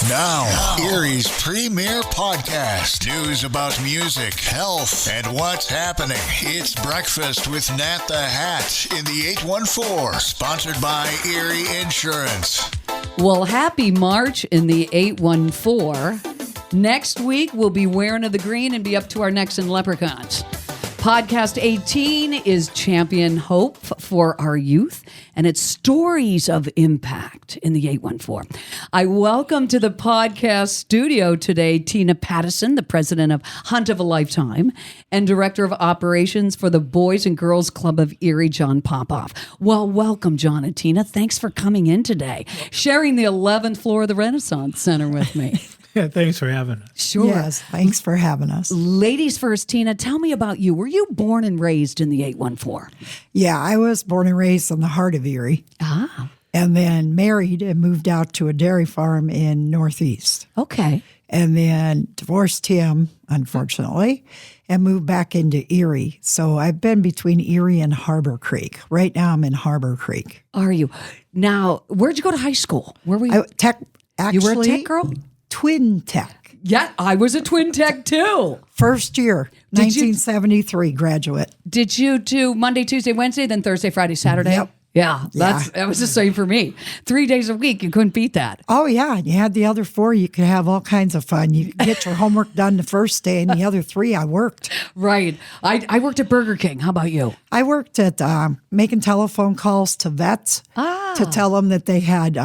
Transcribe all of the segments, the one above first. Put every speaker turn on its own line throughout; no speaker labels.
Now, Erie's premier podcast. News about music, health, and what's happening. It's Breakfast with Nat the Hat in the 814. Sponsored by Erie Insurance.
Well, happy March in the 814. Next week, we'll be wearing of the green and be up to our necks in leprechauns. Podcast 18 is Champion Hope for our youth, and it's stories of impact in the 814. I welcome to the podcast studio today Tina Pattison, the president of Hunt of a Lifetime and director of operations for the Boys and Girls Club of Erie, John Popoff. Well, welcome, John and Tina. Thanks for coming in today, sharing the 11th floor of the Renaissance Center with me.
Yeah, thanks for having us.
Sure.
Yes, thanks for having us.
Ladies first, Tina, tell me about you. Were you born and raised in the 814?
Yeah, I was born and raised in the heart of Erie.
Ah.
And then married and moved out to a dairy farm in Northeast.
Okay.
And then divorced him, unfortunately, and moved back into Erie. So I've been between Erie and Harbor Creek. Right now I'm in Harbor Creek.
Are you? Now, where'd you go to high school? Where were you?
Actually,
you were a tech girl?
Twin tech.
Yeah, I was a twin tech too.
First year, 1973 graduate.
Did you do Monday, Tuesday, Wednesday, then Thursday, Friday, Saturday?
Yep.
Yeah, that was the same for me. 3 days a week, you couldn't beat that.
Oh, yeah. And you had the other 4, you could have all kinds of fun. You could get your homework done the first day, and the other 3, I worked.
Right. I worked at Burger King. How about you?
I worked at making telephone calls to vets to tell them that they had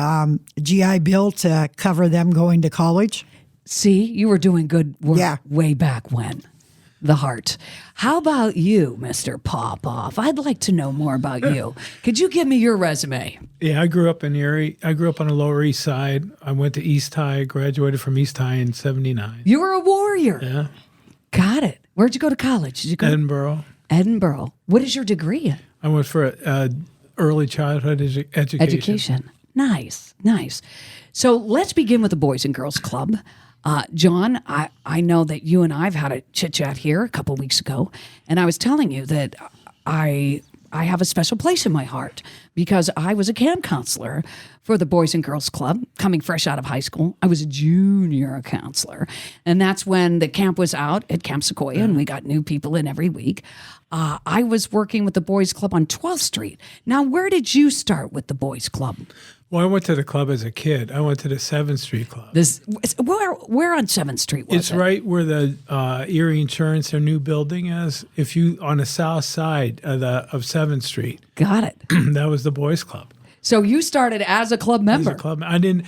GI Bill to cover them going to college.
See, you were doing good work way back when. The heart. How about you, Mr. Popoff? I'd like to know more about you. Could you give me your resume?
Yeah, I grew up in Erie. I grew up on the Lower East Side. I went to East High, graduated from East High in 79.
You were a warrior.
Yeah.
Got it. Where'd you go to college? Did you go
Edinburgh.
Edinburgh. What is your degree in?
I went for early childhood education.
Education. Nice, nice. So let's begin with the Boys and Girls Club. John, I know that you and I've had a chit-chat here a couple weeks ago, and I was telling you that I have a special place in my heart because I was a camp counselor for the Boys and Girls Club coming fresh out of high school. I was a junior counselor, and that's when the camp was out at Camp Sequoia, and we got new people in every week. I was working with the Boys Club on 12th Street. Now, where did you start with the Boys Club?
Well, I went to the club as a kid. I went to the 7th Street Club.
Where on 7th Street was it?
It's right where the Erie Insurance, their new building is. If you on the south side of 7th Street.
Got it.
That was the Boys Club.
So you started as a club member.
As a club. I didn't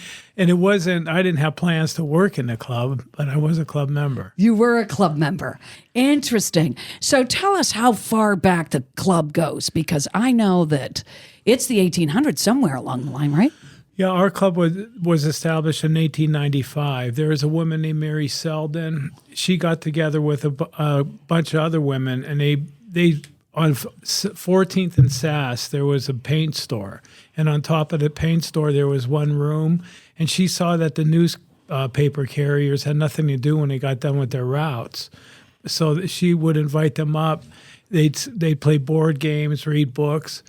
have plans to work in the club, but I was a club member.
You were a club member. Interesting. So tell us how far back the club goes, because I know that it's the 1800s somewhere along the line, right?
Yeah, our club was established in 1895. There was a woman named Mary Selden. She got together with a bunch of other women, and they on 14th and Sass, there was a paint store. And on top of the paint store, there was one room. And she saw that the newspaper carriers had nothing to do when they got done with their routes. So she would invite them up. They'd play board games, read books.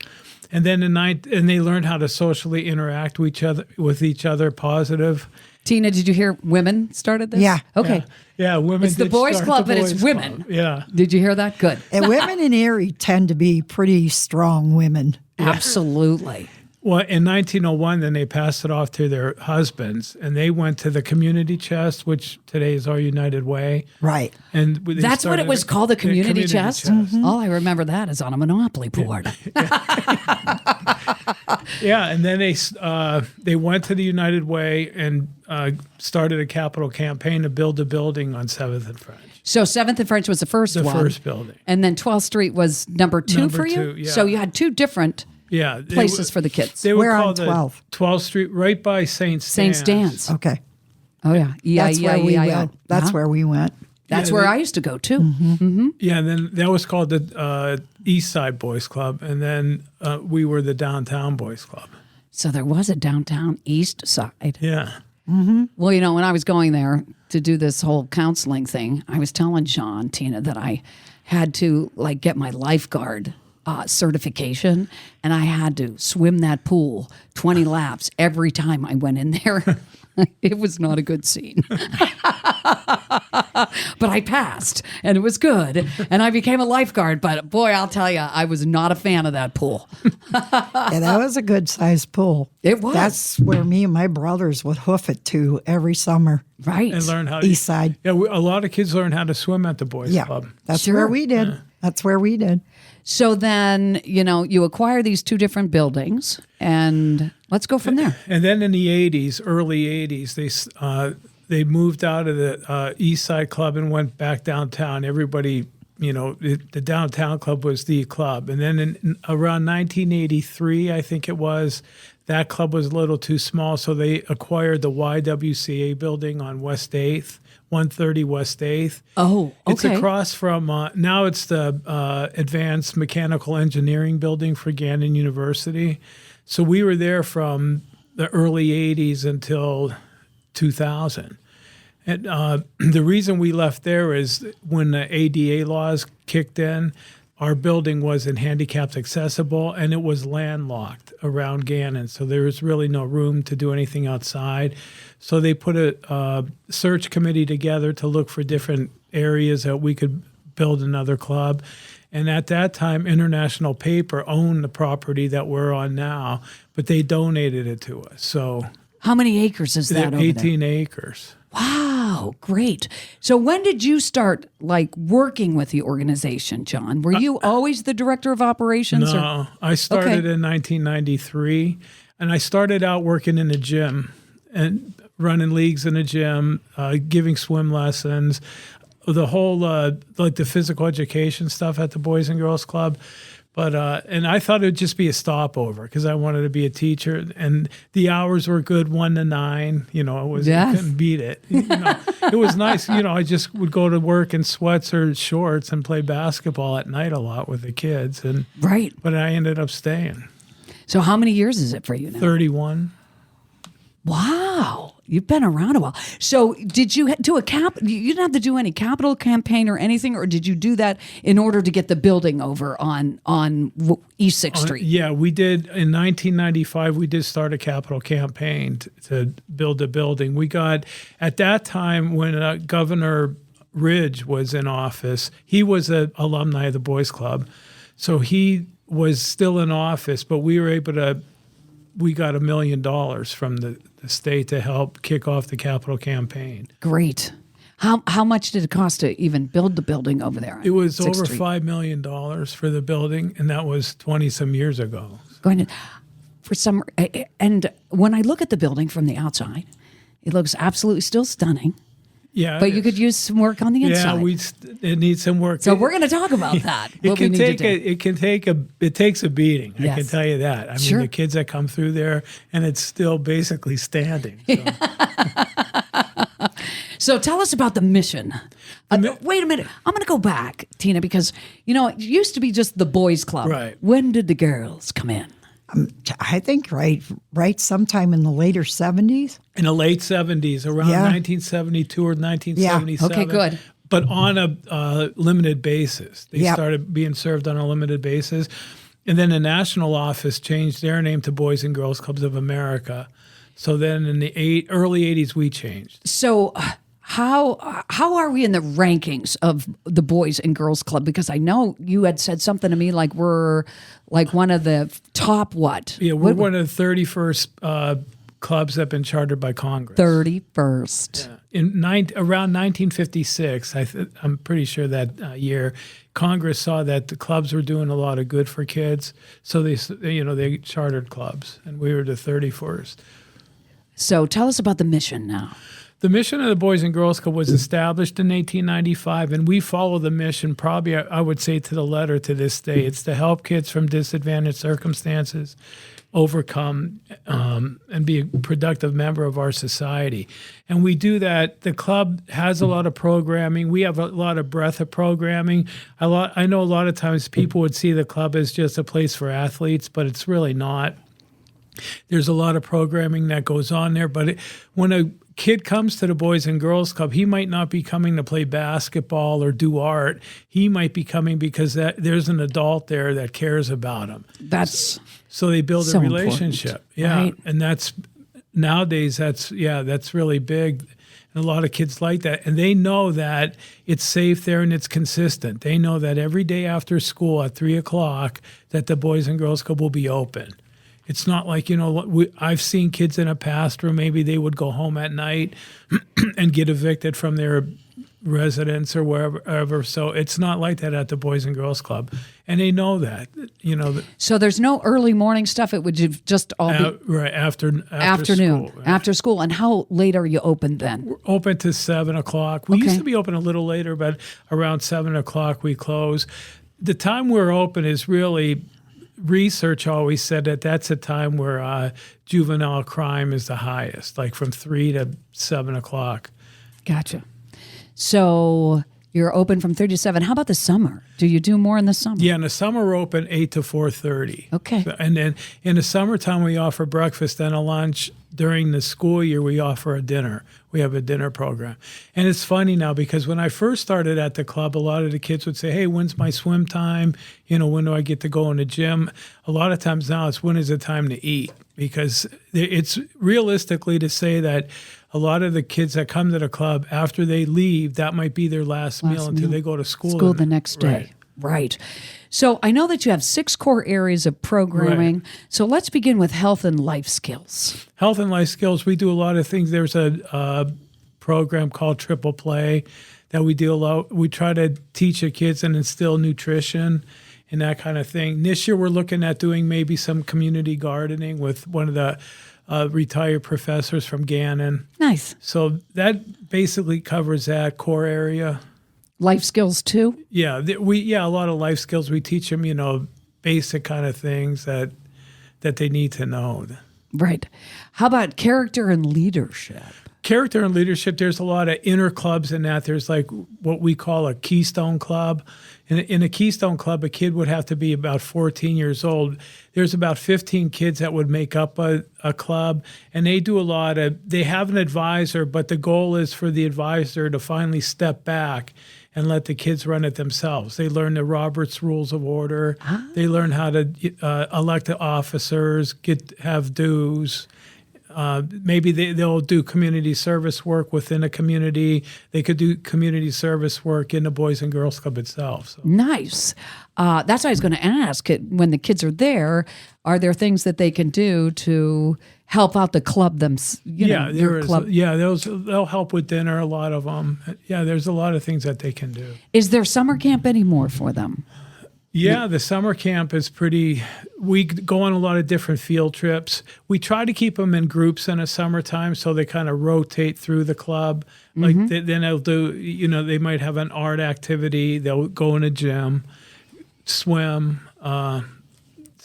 And then they learned how to socially interact with each other, positive.
Tina, did you hear women started this?
Yeah.
Okay.
Yeah, women.
It's the Boys Club, but it's women.
Club. Yeah.
Did you hear that? Good.
And women in Erie tend to be pretty strong women.
Absolutely.
Well, in 1901, then they passed it off to their husbands, and they went to the community chest, which today is our United Way.
Right.
And
that's what it was called, the community chest? Mm-hmm. All I remember that is on a Monopoly board.
Yeah, and then they went to the United Way and started a capital campaign to build a building on 7th and French.
So 7th and French was the first one.
The first building.
And then 12th Street was number two for you?
Two, yeah.
So you had two different places for the kids.
They were
Where
called
on 12th?
12th Street, right by St. Stan's.
St. Stan's.
Okay.
Oh, yeah.
That's where we went. That's where we went.
That's where I used to go, too.
Mm-hmm.
Mm-hmm.
Yeah, and then that was called the East Side Boys Club, and then we were the Downtown Boys Club.
So there was a downtown East Side.
Yeah.
Mm-hmm.
Well, you know, when I was going there to do this whole counseling thing, I was telling John, Tina, that I had to get my lifeguard certification, and I had to swim that pool 20 laps every time I went in there. It was not a good scene. But I passed, and it was good. And I became a lifeguard. But boy, I'll tell you, I was not a fan of that pool.
Yeah, that was a good sized pool.
It was.
That's where me and my brothers would hoof it to every summer.
Right.
And learn how
East side.
Yeah, a lot of kids learn how to swim at the boys'
Yeah,
club.
that's
Sure.
where we did. That's where we did.
So then, you acquire these two different buildings, and let's go from there.
And then in the 80s, early 80s, they moved out of the East Side Club and went back downtown. Everybody, the downtown club was the club. And then around 1983, I think it was, that club was a little too small, so they acquired the YWCA building on West 8th, 130 West 8th.
Oh, okay.
It's across from, now it's the Advanced Mechanical Engineering building for Gannon University. So we were there from the early 80s until 2000. And the reason we left there is when the ADA laws kicked in, our building wasn't handicapped accessible, and it was landlocked around Gannon. So there was really no room to do anything outside. So they put a search committee together to look for different areas that we could build another club. And at that time, International Paper owned the property that we're on now, but they donated it to us. So
How many acres is that over
18
there?
acres.
Wow, great. So when did you start working with the organization, John? Were you always the director of operations?
No, I started in 1993, and I started out working in a gym and running leagues in a gym, giving swim lessons, the whole the physical education stuff at the Boys and Girls Club. But and I thought it would just be a stopover because I wanted to be a teacher, and the hours were good, 1 to 9. I couldn't beat it. It was nice. I just would go to work in sweats or shorts and play basketball at night a lot with the kids,
Right.
But I ended up staying.
So how many years is it for you now?
31.
Wow, you've been around a while. So did you do you didn't have to do any capital campaign or anything, or did you do that in order to get the building over on East 6th Street?
Yeah, we did. In 1995, we did start a capital campaign to build a building. We got, at that time when Governor Ridge was in office, he was an alumni of the Boys Club. So he was still in office, but we got $1 million from the state to help kick off the capital campaign.
Great. How much did it cost to even build the building over there?
It was
6th
over
Street?
$5 million for the building, and that was 20-some years ago.
And when I look at the building from the outside, it looks absolutely still stunning.
Yeah,
But you could use some work on the inside.
Yeah, it needs some work.
So we're going to talk about that.
It takes a beating. I
Yes.
can tell you that. I mean,
Sure.
the kids that come through there, and it's still basically standing. So.
So tell us about the mission. Wait a minute. I'm going to go back, Tina, because, it used to be just the boys' club.
Right.
When did the girls come in?
I think right sometime in the later 70s.
In the late 70s, around
Yeah.
1972 or 1977.
Okay, good.
But on a limited basis. They
Yep.
started being served on a limited basis. And then the national office changed their name to Boys and Girls Clubs of America. So then in the early 80s, we changed.
So how are we in the rankings of the Boys and Girls Club? Because I know you had said something to me like we're like one of the top what?
Yeah, we're one of the 31st clubs that have been chartered by Congress.
31st.
Around 1956, I'm pretty sure that year, Congress saw that the clubs were doing a lot of good for kids, so they chartered clubs, and we were the 31st.
So tell us about the mission now.
The mission of the Boys and Girls Club was established in 1895, and we follow the mission probably, I would say, to the letter to this day. It's to help kids from disadvantaged circumstances overcome and be a productive member of our society. And we do that. The club has a lot of programming. We have a lot of breadth of programming. I know a lot of times people would see the club as just a place for athletes, but it's really not. There's a lot of programming that goes on there, but when a kid comes to the Boys and Girls Club, he might not be coming to play basketball or do art. He might be coming because there's an adult there that cares about him.
That's
So they build
so
a relationship.
important,
Yeah.
right?
And that's nowadays, that's really big. And a lot of kids like that. And they know that it's safe there and it's consistent. They know that every day after school at 3 o'clock that the Boys and Girls Club will be open. It's not like, I've seen kids in a past where maybe they would go home at night and get evicted from their residence or wherever. So it's not like that at the Boys and Girls Club. And they know that,
So there's no early morning stuff. It would just all be
right afternoon,
afternoon,
school,
after school. And how late are you open then?
We're open to 7 o'clock. We used to be open a little later, but around 7 o'clock we close. The time we're open is really, research always said that that's a time where juvenile crime is the highest, like from 3 to 7 o'clock.
Gotcha. So you're open from 3 to 7. How about the summer? Do you do more in the summer?
Yeah, in the summer we're open 8 to 4:30.
Okay.
And then in the summertime we offer breakfast and a lunch. During the school year we offer a dinner. We have a dinner program. And it's funny now because when I first started at the club, a lot of the kids would say, hey, when's my swim time? When do I get to go in the gym? A lot of times now it's when is it time to eat? Because it's realistically to say that a lot of the kids that come to the club, after they leave, that might be their last meal until they go to school.
School the next day. Right. So I know that you have 6 core areas of programming.
Right.
So let's begin with health and life skills.
Health and life skills, we do a lot of things. There's a program called Triple Play that we do a lot. We try to teach the kids and instill nutrition and that kind of thing. This year we're looking at doing maybe some community gardening with one of the retired professors from Gannon.
Nice.
So that basically covers that core area.
Life skills too?
Yeah, a lot of life skills. We teach them, basic kind of things that they need to know.
Right. How about character and leadership?
Character and leadership, there's a lot of inner clubs in that. There's like what we call a Keystone Club. In a Keystone Club, a kid would have to be about 14 years old. There's about 15 kids that would make up a club, and they do they have an advisor, but the goal is for the advisor to finally step back and let the kids run it themselves. They learn the Robert's Rules of Order. They learn how to elect the officers, have dues. Maybe they'll do community service work within a community. They could do community service work in the Boys and Girls Club itself. So.
Nice. That's what I was going to ask. When the kids are there, are there things that they can do to help out the club club?
They'll help with dinner, a lot of them. Yeah, there's a lot of things that they can do.
Is there summer camp anymore for them?
Yeah, the summer camp is we go on a lot of different field trips. We try to keep them in groups in the summertime so they kind of rotate through the club. Like then they'll do, they might have an art activity. They'll go in a gym, swim.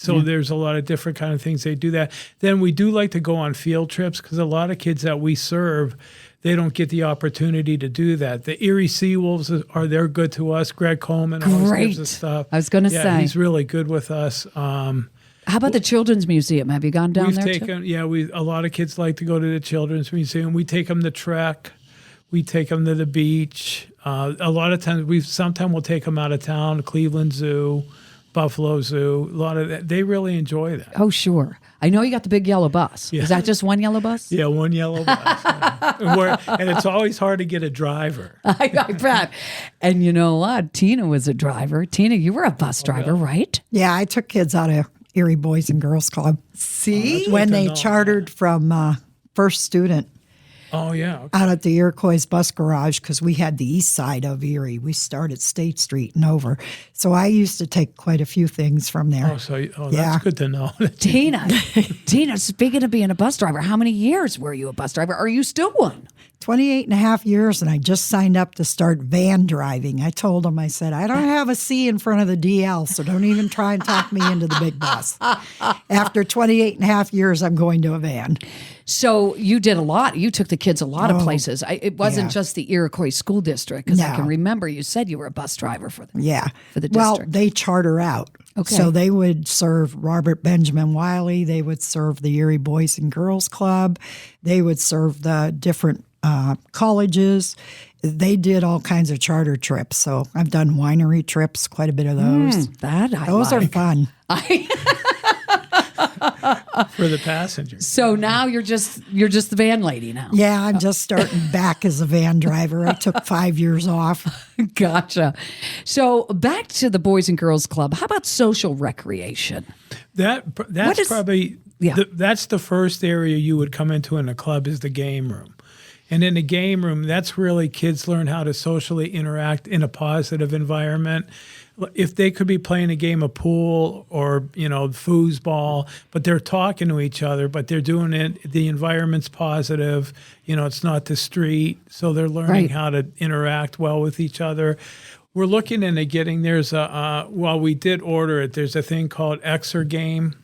There's a lot of different kind of things they do that. Then we do like to go on field trips because a lot of kids that we serve, they don't get the opportunity to do that. The Erie Seawolves they're good to us. Greg Coleman always gives us stuff.
I was going to say.
He's really good with us.
How about the Children's Museum? Have you gone down there
too? Yeah, a lot of kids like to go to the Children's Museum. We take them to trek. We take them to the beach. A lot of times, sometimes we'll take them out of town, Cleveland Zoo, Buffalo Zoo. A lot of that. They really enjoy that.
Oh, sure. I know you got the big yellow bus. Yeah. Is that just one yellow bus?
Yeah, one yellow bus. And it's always hard to get a driver.
I bet. And you know what? Tina was a driver. Tina, you were a bus driver, right?
Yeah, I took kids out of Erie Boys and Girls Club.
See?
When they chartered from First Student.
Oh, yeah. Okay.
Out at the Iroquois bus garage because we had the east side of Erie. We started State Street and over. So I used to take quite a few things from there.
That's good to know.
Tina, speaking of being a bus driver, how many years were you a bus driver? Are you still one?
28 and a half years, and I just signed up to start van driving. I told them, I said, I don't have a C in front of the DL, so don't even try and talk me into the big bus. After 28 and a half years, I'm going to a van.
So you did a lot. You took the kids a lot of places. It wasn't just the Iroquois School District, because I can remember you said you were a bus driver for the district.
Well, they charter out.
Okay.
So they would serve Robert Benjamin Wiley. They would serve the Erie Boys and Girls Club. They would serve the different colleges. They did all kinds of charter trips. So I've done winery trips, quite a bit of those.
Those
are fun.
for the passengers.
So now you're just the van lady now.
Yeah, I'm just starting back as a van driver. I took 5 years off.
Gotcha. So back to the Boys and Girls Club. How about social recreation?
That's probably that's the first area you would come into in a club is the game room. And in the game room, that's really kids learn how to socially interact in a positive environment. If they could be playing a game of pool or, foosball, but they're talking to each other, but they're doing it, the environment's positive, it's not the street. So they're learning how to interact well with each other. We're looking into getting, we did order it, there's a thing called Exergame.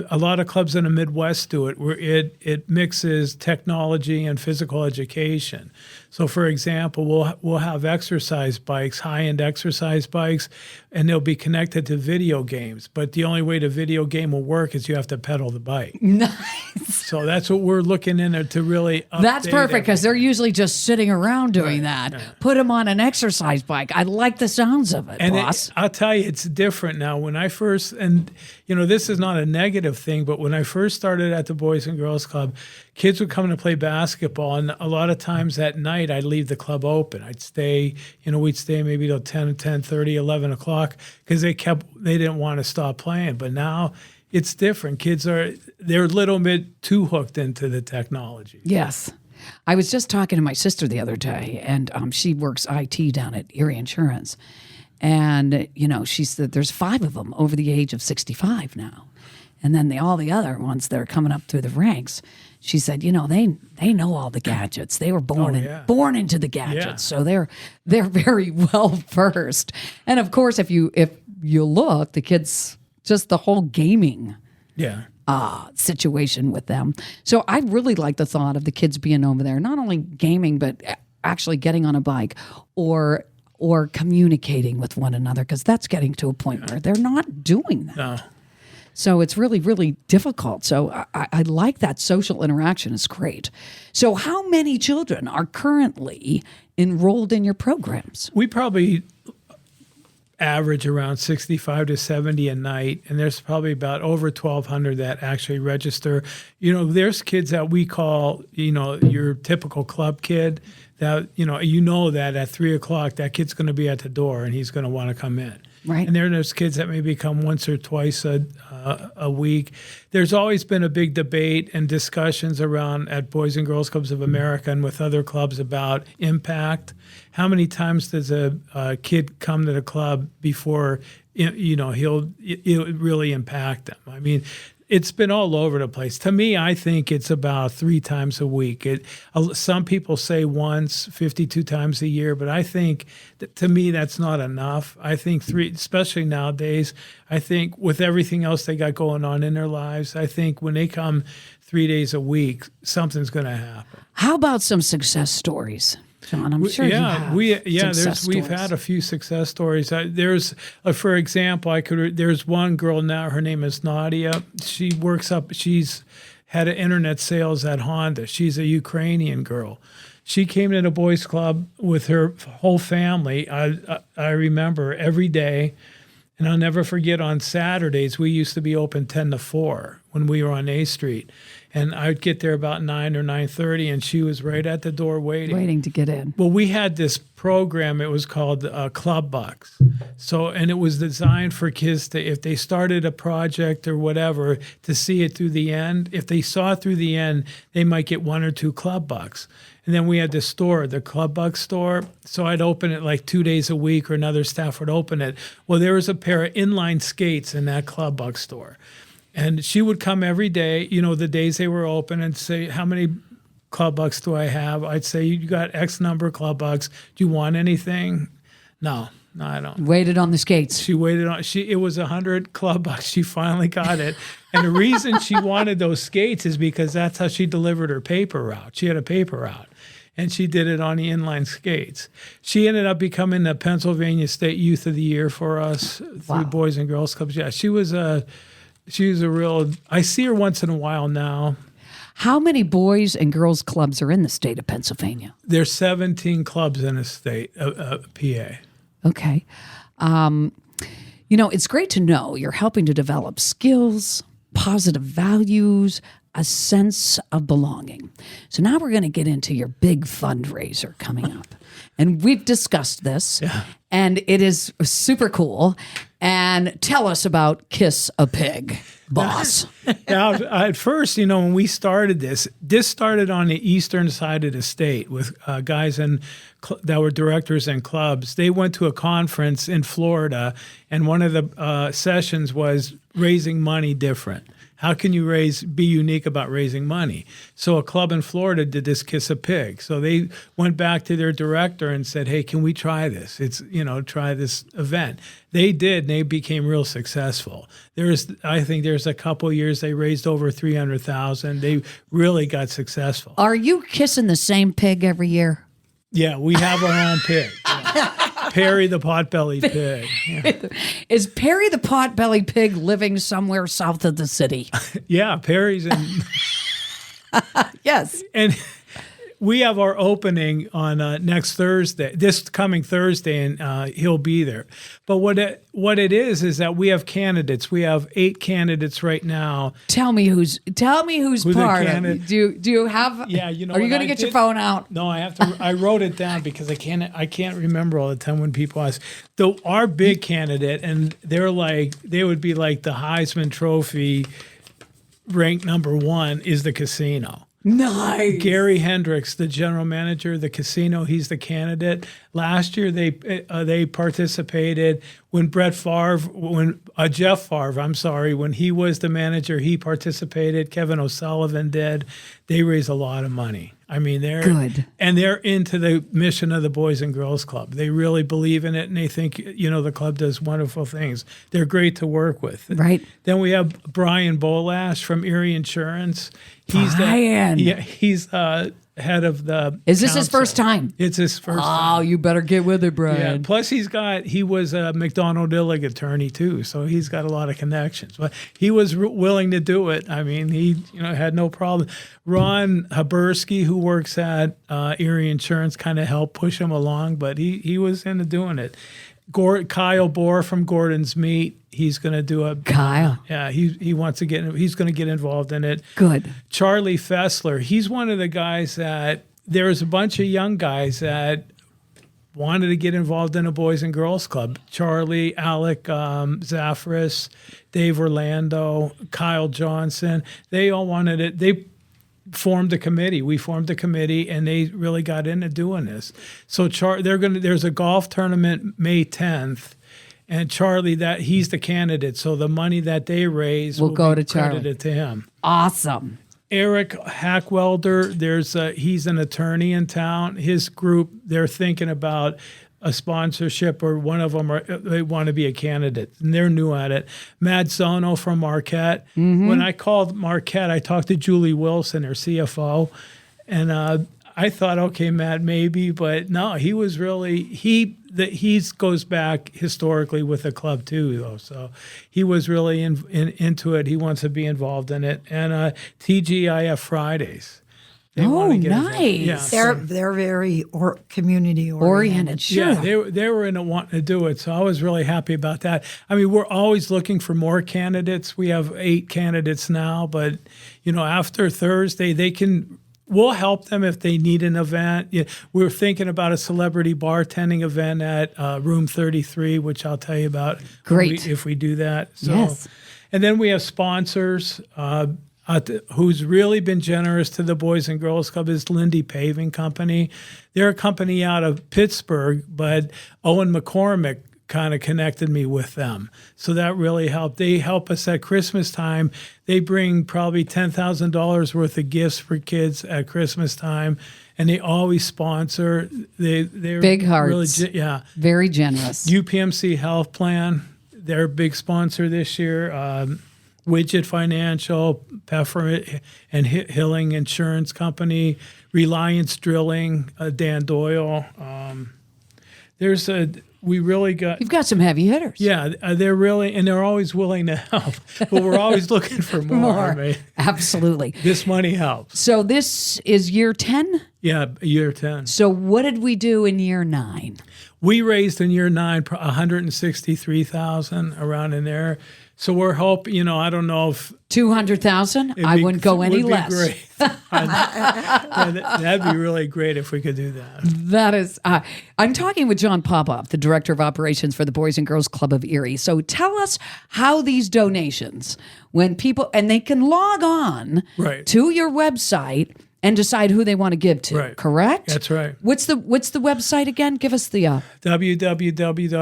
A lot of clubs in the Midwest do it, where it mixes technology and physical education. So, for example, we'll have exercise bikes, high-end exercise bikes, and they'll be connected to video games. But the only way the video game will work is you have to pedal the bike.
Nice.
So that's what we're looking into to really update.
That's perfect because they're usually just sitting around doing that. Yeah. Put them on an exercise bike. I like the sounds of it, boss.
I'll tell you, it's different now. When I first, this is not a negative thing, but when I first started at the Boys and Girls Club, kids would come to play basketball, and a lot of times at night, I'd leave the club open. I'd stay, we'd stay maybe till 10, 10:30, 11 o'clock because they didn't want to stop playing. But now it's different. Kids they're a little bit too hooked into the technology.
Yes. I was just talking to my sister the other day, and she works IT down at Erie Insurance. And, she said there's 5 of them over the age of 65 now. And then all the other ones that are coming up through the ranks, she said, they know all the gadgets. They were born into the gadgets, so they're very well versed. And of course, if you look, the kids, just the whole gaming situation with them. So I really like the thought of the kids being over there, not only gaming but actually getting on a bike or communicating with one another, because that's getting to a point where they're not doing that.
No.
So it's really, really difficult. So I like that social interaction is great. So how many children are currently enrolled in your programs?
We probably average around 65 to 70 a night, and there's probably about over 1,200 that actually register. There's kids that we call, your typical club kid that, that at 3 o'clock, that kid's going to be at the door and he's going to want to come in.
Right.
And there's kids that maybe come once or twice a week. There's always been a big debate and discussions around at Boys and Girls Clubs of America and with other clubs about impact. How many times does a kid come to the club before it'll really impact them? I mean, it's been all over the place. To me, I think it's about 3 times a week. Some people say once, 52 times a year, but I think to me that's not enough. I think 3, especially nowadays, I think with everything else they got going on in their lives, I think when they come 3 days a week, something's going to happen.
How about some success stories? John, I'm sure you have.
We've had a few success stories. There's, for example, there's one girl now. Her name is Nadia. She's had an internet sales at Honda. She's a Ukrainian girl. She came to the boys' club with her whole family. I remember every day, and I'll never forget. On Saturdays, we used to be open 10 to 4 when we were on A Street. And I'd get there about 9 or 9:30, and she was right at the door waiting
to get in.
Well, we had this program. It was called Club Bucks. And it was designed for kids to, if they started a project or whatever, to see it through the end. If they saw it through the end, they might get 1 or 2 Club Bucks. And then we had the store, the Club Bucks store. So I'd open it like 2 days a week, or another staff would open it. Well, there was a pair of inline skates in that Club Bucks store. And she would come every day, the days they were open, and say, how many Club Bucks do I have? I'd say, you got X number of Club Bucks. Do you want anything? No, I don't.
Waited on the skates.
She waited on, it was 100 Club Bucks. She finally got it. And the reason she wanted those skates is because that's how she delivered her paper route. She had a paper route. And she did it on the inline skates. She ended up becoming the Pennsylvania State Youth of the Year for us through Boys and Girls Clubs. Yeah, she was a real, I see her once in a while now.
How many boys and girls clubs are in the state of Pennsylvania?
There's 17 clubs in the state of PA.
Okay. It's great to know you're helping to develop skills, positive values, a sense of belonging. So now we're going to get into your big fundraiser coming up. And we've discussed this, and it is super cool. And tell us about Kiss a Pig, boss.
Now, at first, when we started this started on the eastern side of the state with guys that were directors in clubs. They went to a conference in Florida, and one of the sessions was raising money different. How can you be unique about raising money? So a club in Florida did this Kiss a Pig. So they went back to their director and said, hey, can we try this? Try this event. They did, and they became real successful. I think there's a couple years they raised over $300,000. They really got successful.
Are you kissing the same pig every year?
Yeah, we have our own pig. Yeah. Perry the potbelly pig. Yeah.
Is Perry the potbelly pig living somewhere south of the city?
Yeah, Perry's in.
Yes.
And we have our opening on next Thursday, this coming Thursday, and he'll be there. But what it is that we have candidates. We have 8 candidates right now.
Tell me who's part of it. Do you have?
Yeah,
Are you going to get your phone out?
No, I have to. I wrote it down because I can't remember all the time when people ask. Our big candidate, and they would be like the Heisman Trophy, ranked number 1 is the casino.
Nice.
Gary Hendricks, the general manager of the casino, he's the candidate. Last year they participated when Jeff Favre, when he was the manager, he participated. Kevin O'Sullivan did. They raise a lot of money. I mean, they're
good,
and they're into the mission of the Boys and Girls Club. They really believe in it, and they think the club does wonderful things. They're great to work with.
Right.
Then we have Brian Bolash from Erie Insurance. He's head of the.
Is this his first time?
It's his first time.
Oh, you better get with it, Brian.
Yeah. Plus, he was a McDonnell-Dillig attorney too, so he's got a lot of connections. But he was willing to do it. I mean, he had no problem. Ron Habersky, who works at Erie Insurance, kind of helped push him along, but he was into doing it. Kyle Bohr from Gordon's Meat. He's going to do a
Kyle.
Yeah, he wants to he's going to get involved in it.
Good.
Charlie Fessler. He's one of the guys that there was a bunch of young guys that wanted to get involved in a Boys and Girls Club. Charlie, Alec Zafaris, Dave Orlando, Kyle Johnson. They all wanted it. They formed a committee. We formed a committee, and they really got into doing this. So there's a golf tournament May 10th. And Charlie, he's the candidate. So the money that they raise will
go
be
to Charlie.
credited to him.
Awesome.
Eric Hackwelder, he's an attorney in town. His group, they're thinking about a sponsorship, or one of them they want to be a candidate, and they're new at it. Matt Zono from Marquette. Mm-hmm. When I called Marquette, I talked to Julie Wilson, their CFO, and I thought, okay, Matt, maybe, but no, he was really he goes back historically with the club too, though. So he was really into it. He wants to be involved in it. And TGIF Fridays.
Nice.
Yeah,
they're very community oriented.
Sure.
Yeah, they were in it wanting to do it, so I was really happy about that. I mean, we're always looking for more candidates. We have 8 candidates now, but after Thursday, we'll help them if they need an event. Yeah, we're thinking about a celebrity bartending event at Room 33, which I'll tell you about.
Great.
If we do that. So,
yes.
And then we have sponsors. Who's really been generous to the Boys and Girls Club is Lindy Paving Company. They're a company out of Pittsburgh, but Owen McCormick kind of connected me with them. So that really helped. They help us at Christmas time. They bring probably $10,000 worth of gifts for kids at Christmas time, and they always sponsor. They're
big hearts.
Really,
very generous.
UPMC Health Plan, they're a big sponsor this year. Widget Financial, Pfeffer and Hilling Insurance Company, Reliance Drilling, Dan Doyle. We really got.
You've got some heavy hitters.
Yeah, they're always willing to help, but we're always looking for more. Right?
Absolutely.
This money helps.
So this is year 10?
Yeah, year 10.
So what did we do in year 9?
We raised in year 9 $163,000 around in there. So we're hoping, I don't know if
200,000? I wouldn't go any
would be
less.
Great. That'd be really great if we could do that.
That is, I'm talking with John Popoff, the Director of Operations for the Boys and Girls Club of Erie. So tell us how these donations, when people, and they can log on
Right.
to your website and decide who they want to give to,
Right.
correct?
That's right.
What's the website again? Give us the,
www.bgce.net.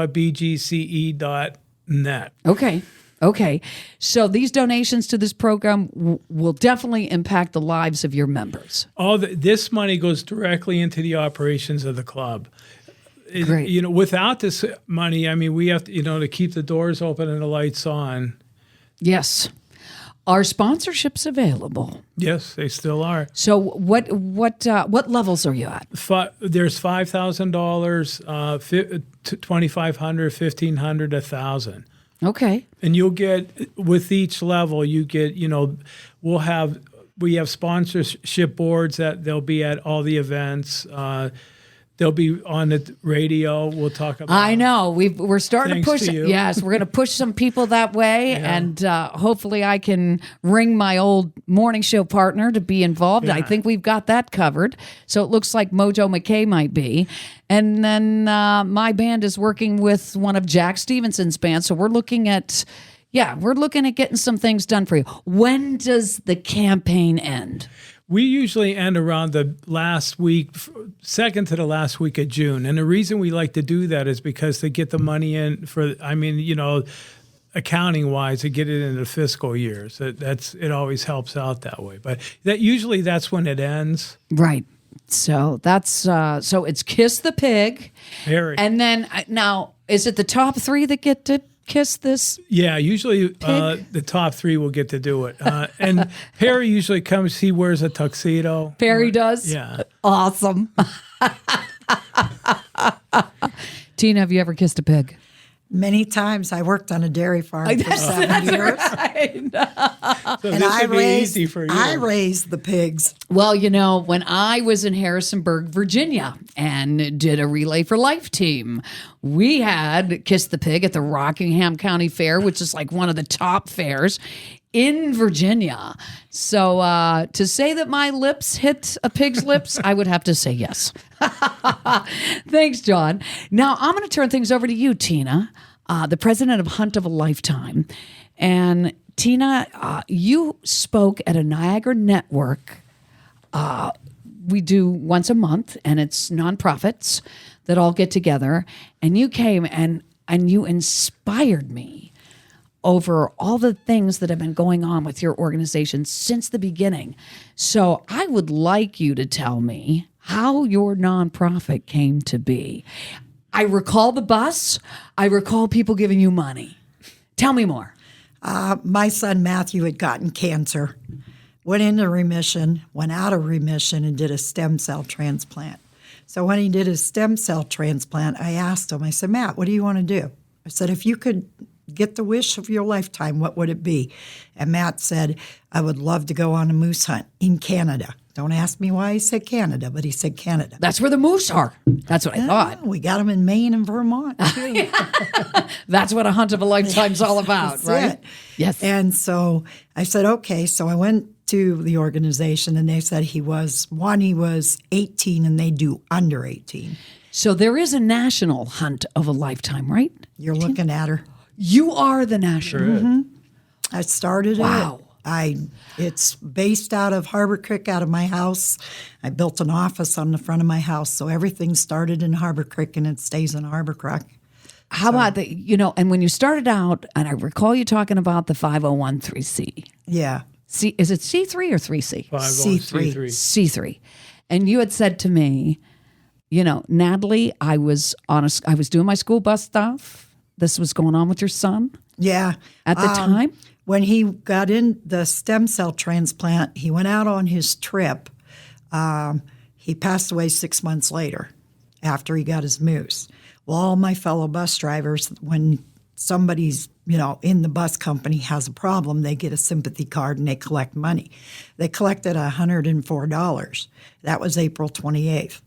Okay. So these donations to this program will definitely impact the lives of your members.
This money goes directly into the operations of the club.
Great.
Without this money, I mean, we have to, to keep the doors open and the lights on.
Yes. Are sponsorships available?
Yes, they still are.
So what levels are you at?
There's $5,000, $2,500, $1,500, $1,000.
Okay.
And you'll get, with each level, we have sponsorship boards that they'll be at all the events. They'll be on the radio. We'll talk about.
I know we're starting to
Thanks
push.
to you.
Yes, we're going to push some people that way, and hopefully, I can ring my old morning show partner to be involved. I think we've got that covered. So it looks like Mojo McKay might be, and then my band is working with one of Jack Stevenson's bands. So we're looking at getting some things done for you. When does the campaign end?
We usually end around the last week, second to the last week of June. And the reason we like to do that is because to get the money in accounting wise, to get it in the fiscal year. So it always helps out that way. But that's when it ends.
Right. So that's so it's Kiss the Pig.
Harry.
And then now, is it the top three that get to kiss this?
Yeah, usually the top three will get to do it. And Perry usually comes, he wears a tuxedo.
Perry does?
Yeah.
Awesome. Tina, have you ever kissed a pig?
Many times. I worked on a dairy farm for 7 years.
Right.
So and this would be easy for you.
I raised the pigs.
Well, when I was in Harrisonburg, Virginia, and did a Relay for Life team, we had Kiss the Pig at the Rockingham County Fair, which is like one of the top fairs in Virginia. So to say that my lips hit a pig's lips, I would have to say yes. Thanks, John. Now I'm going to turn things over to you, Tina, the president of Hunt of a Lifetime. And Tina, you spoke at a Niagara network. We do once a month, and it's nonprofits that all get together. And you came and you inspired me over all the things that have been going on with your organization since the beginning. So I would like you to tell me how your nonprofit came to be. I recall the bus. I recall people giving you money. Tell me more.
My son Matthew had gotten cancer, went into remission, went out of remission, and did a stem cell transplant. So when he did his stem cell transplant, I asked him, I said, Matt, what do you want to do? I said, if you could get the wish of your lifetime, what would it be? And Matt said, I would love to go on a moose hunt in Canada. Don't ask me why he said Canada, but he said Canada.
That's where the moose are. That's what I thought.
We got them in Maine and Vermont, too.
That's what a Hunt of a Lifetime's all about,
That's
right?
it.
Yes.
And so I said, okay. So I went to the organization, and they said he was 18, and they do under 18.
So there is a national Hunt of a Lifetime, right?
You're looking at her.
You are the national.
Sure.
I started
Wow.
it. It's based out of Harbor Creek, out of my house. I built an office on the front of my house, so everything started in Harbor Creek, and it stays in Harbor Creek.
How about and when you started out, and I recall you talking about the 501(c)(3).
Yeah,
Is it C3 or 3C?
C3.
C3. And you had said to me, Natalie, I was doing my school bus stuff. This was going on with your son?
Yeah.
At the time?
When he got in the stem cell transplant, he went out on his trip. He passed away 6 months later after he got his moose. Well, all my fellow bus drivers, when somebody's, in the bus company has a problem, they get a sympathy card and they collect money. They collected $104. That was April 28th.